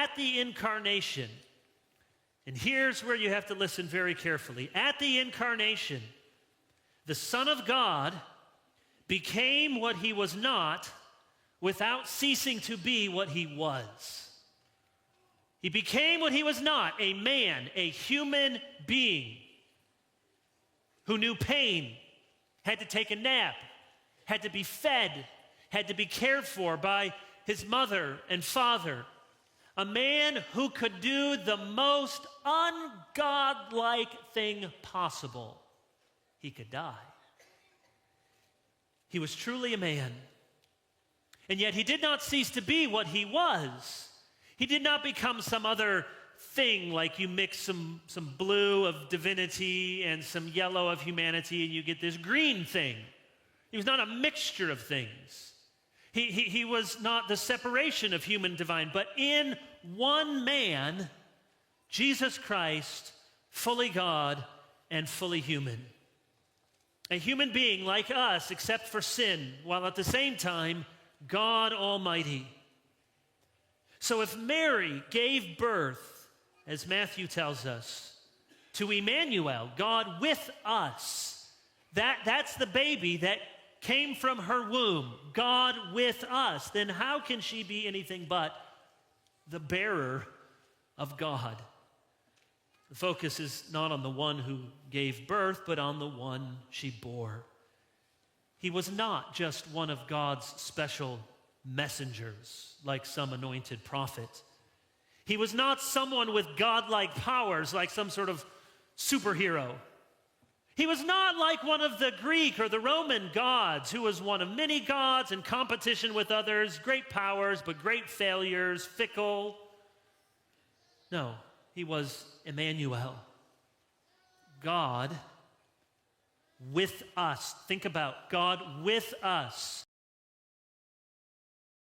at the incarnation, and here's where you have to listen very carefully. At the incarnation, the Son of God became what he was not without ceasing to be what he was. He became what he was not, a man, a human being who knew pain, had to take a nap, had to be fed, had to be cared for by his mother and father. A man who could do the most ungodlike thing possible. He could die. He was truly a man. And yet he did not cease to be what he was. He did not become some other thing, like you mix some blue of divinity and some yellow of humanity and you get this green thing. He was not a mixture of things. He was not the separation of human and divine, but in one man, Jesus Christ, fully God and fully human. A human being like us, except for sin, while at the same time, God Almighty. So if Mary gave birth, as Matthew tells us, to Emmanuel, God with us, that's the baby that came from her womb, God with us, then how can she be anything but the bearer of God? The focus is not on the one who gave birth, but on the one she bore. He was not just one of God's special messengers, like some anointed prophet. He was not someone with godlike powers, like some sort of superhero. He was not like one of the Greek or the Roman gods, who was one of many gods in competition with others, great powers, but great failures, fickle. No, he was Emmanuel, God with us. Think about God with us.